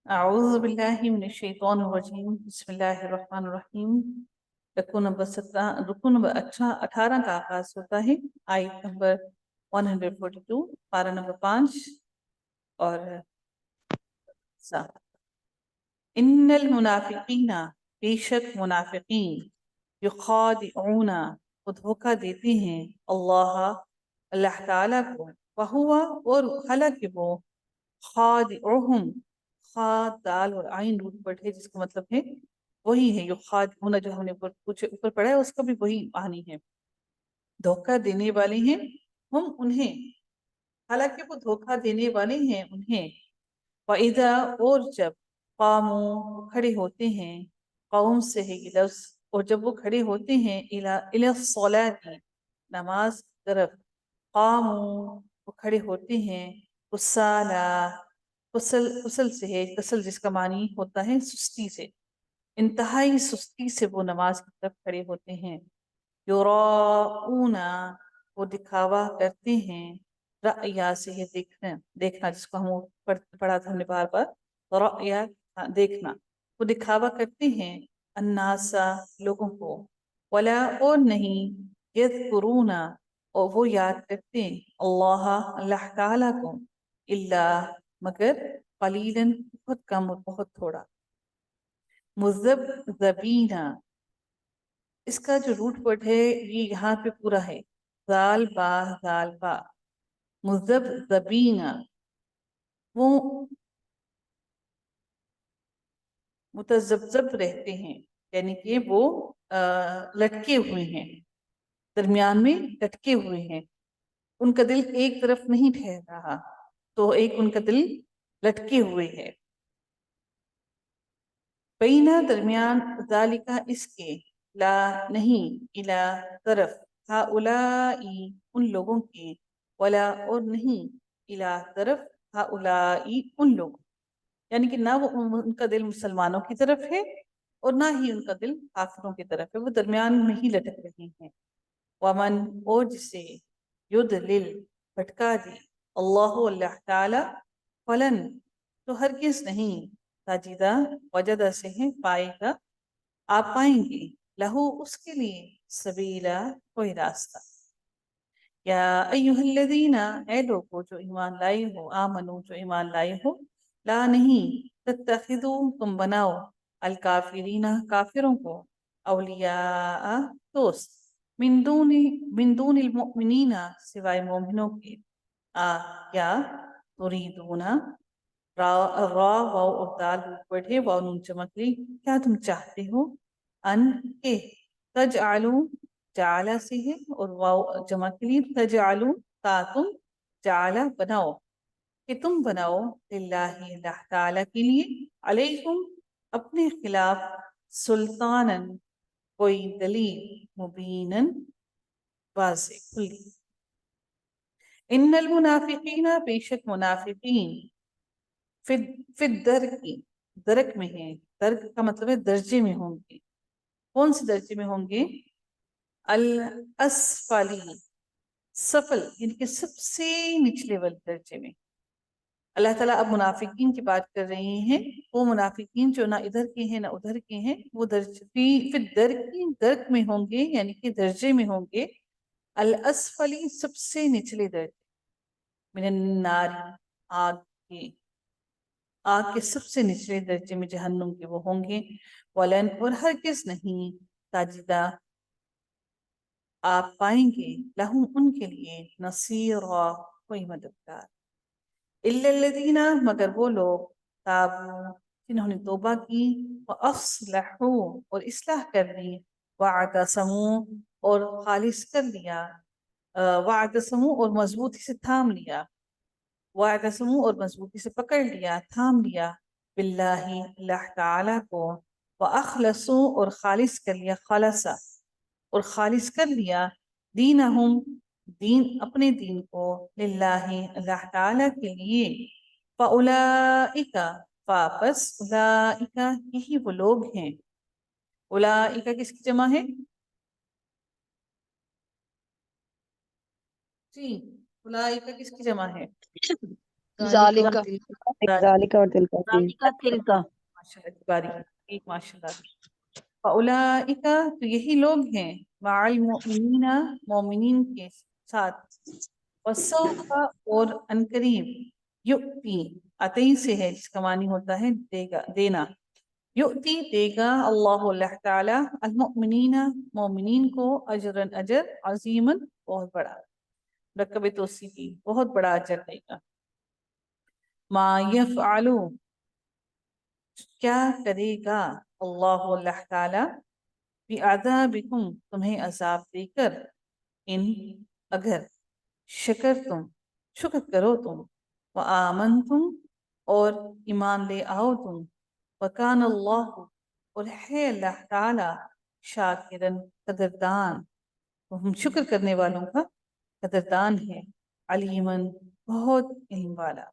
اعوذ باللہ من الشیطان الرجیم بسم اللہ الرحمن الرحیم۔ رکن نمبر 18 کا آغاز ہوتا ہے، آیت نمبر 142، پارہ نمبر 5 اور 7۔ ان المنافقین، بے شک منافقین، یخادعون، وہ دھوکہ دیتے ہیں، اللہ تعالیٰ کو، وہوا، اور حالانکہ وہ، خادعہم، خاد دال اور عین روٹ پٹ ہے جس کا مطلب ہے وہی ہے یخادعون، جو ہم نے اوپر پڑھا ہے اس کا بھی وہی معنی ہے، دھوکہ دینے والے ہیں ہم انہیں، حالانکہ وہ دھوکہ دینے والے ہیں انہیں۔ وَإِذَا، اور جب، قاموا، کھڑے ہوتے ہیں، قوم سے ہے یہ لفظ، اور جب وہ کھڑے ہوتے ہیں إِلَى الصَّلَاةِ، نماز کی طرف، قاموا، وہ کھڑے ہوتے ہیں، کسالى، کسل سے ہے، کسل جس کا معنی ہوتا ہے سستی سے، انتہائی سستی سے وہ نماز کی طرف کھڑے ہوتے ہیں۔ یراؤون، وہ دکھاوا کرتے ہیں، رأیا سے ہے دیکھنا جس کو ہم پڑھا تھا ہم نے بار بار، رأیا دیکھنا، وہ دکھاوا کرتے ہیں، الناسا، لوگوں کو، ولا، اور نہیں، یذکرون، اور وہ یاد کرتے ہیں، اللہ تعالیٰ کو، الا، مگر، قلیلاً، بہت کم اور بہت تھوڑا۔ مذبذبین، اس کا جو روٹ ورڈ ہے یہ یہاں پہ پورا ہے، ذال با، مذبذبین، وہ متذبذب رہتے ہیں، یعنی کہ وہ لٹکے ہوئے ہیں، درمیان میں لٹکے ہوئے ہیں، ان کا دل ایک طرف نہیں ٹھہر رہا، تو ایک ان کا دل لٹکے ہوئے ہے، بینا، درمیان، ذالکا، اس کے، لا، نہیں، الا، طرف، ہؤلائی، ان لوگوں کے، ولا، اور نہیں، الا، طرف، ہؤلائی، ان لوگوں، یعنی کہ نہ وہ ان کا دل مسلمانوں کی طرف ہے اور نہ ہی ان کا دل کافروں کی طرف ہے، وہ درمیان میں ہی لٹک رہے ہیں۔ ومن، اور جسے، یضلل، بھٹکا دے، اللہ تعالی، فلن، تو ہرگز نہیں، تجدہ، وجدہ سے ہے پائے گا، آپ پائیں گے، لہو، اس کے لیے، سبیلا، کوئی راستہ۔ یا ایہا الذین، اے لوگو جو ایمان لائے ہو، آمنو، جو ایمان لائے ہو، لا، نہیں، تتخذو، تم بناؤ، الکافرین، کافروں کو، اولیاء، دوست، من دون المؤمنین، سوائے مومنوں کے، کیا، تریدون، را، واو اور دال پڑھے، واو نون چمک لی، کیا تم چاہتے ہو، ان، کہ، تجعلو، جعلا سے ہے اور واو جمع کے لیے، تجعلو، تا تم، جعلا، بناؤ، کہ تم بناؤ، للہ، اللہ تعالیٰ کے لیے، علیکم، اپنے خلاف، سلطانن، کوئی دلیل، مبینن، واضح، کھلی۔ ان المنافقین، بے شک منافقین، فی الدرک، درک میں ہیں، درک کا مطلب ہے درجے میں ہوں گے، کون سے درجے میں ہوں گے، الاسفلی، سفل، یعنی کہ سب سے نچلے والے درجے میں۔ اللہ تعالیٰ اب منافقین کی بات کر رہے ہیں، وہ منافقین جو نہ ادھر کے ہیں نہ ادھر کے ہیں، وہ فی درک میں ہوں گے، یعنی کہ درجے میں ہوں گے، الاسفلی، سب سے نچلے درجے، من النار، آگ کے، آگ کے سب سے نچلے درجے میں جہنم کے وہ ہوں گے، ولن، اور ہرگز نہیں، تاجدہ، آپ پائیں گے، لہم، ان کے لیے، نصیرا، کوئی مددگار، الا الذین، مگر وہ لوگ، تابوا، جنہوں نے توبہ کی، واصلحوا، اور اصلاح کر لی، واعتصموا، اور خالص کر لیا، واعتصموا، اور مضبوطی سے تھام لیا، واعتصموا، اور مضبوطی سے پکڑ لیا، تھام لیا، باللہ، اللہ تعالی کو، واخلصوا، اور خالص کر لیا، خالصا، اور خالص کر لیا، دینہم، دین، اپنے دین کو، للہ، اللہ تعالی کے لیے، فاولئک، واپس، اولئک، یہی وہ لوگ ہیں، اولئک کس کی جمع ہے، جی، اولئک کس کی جمع ہے، ذالکہ ذالک اور تلک تلکا ماشاءاللہ باریک ماشاءاللہ فاولئک تو یہی لوگ ہیں مع المؤمنین مومنین کے ساتھ وسوف اور انقریب یؤتی عطی سے ہے جس کا معنی ہوتا ہے دے گا دینا یؤتی دے گا اللہ اللہ تعالی المؤمنین مومنین کو اجرن اجر عظیما بہت بڑا رکب توصیفی بہت بڑا اجر دے گا ما یفعلو کیا کرے گا اللہ اللہ تعالی بعذابکم تمہیں عذاب دے کر ان اگر شکر تم شکر کرو تم وآمنتم اور ایمان لے آؤ تم وکان اللہ اور ہے اللہ تعالی شاکرن قدردان تو ہم شکر کرنے والوں کا قدردان ہے علیمن بہت علم والا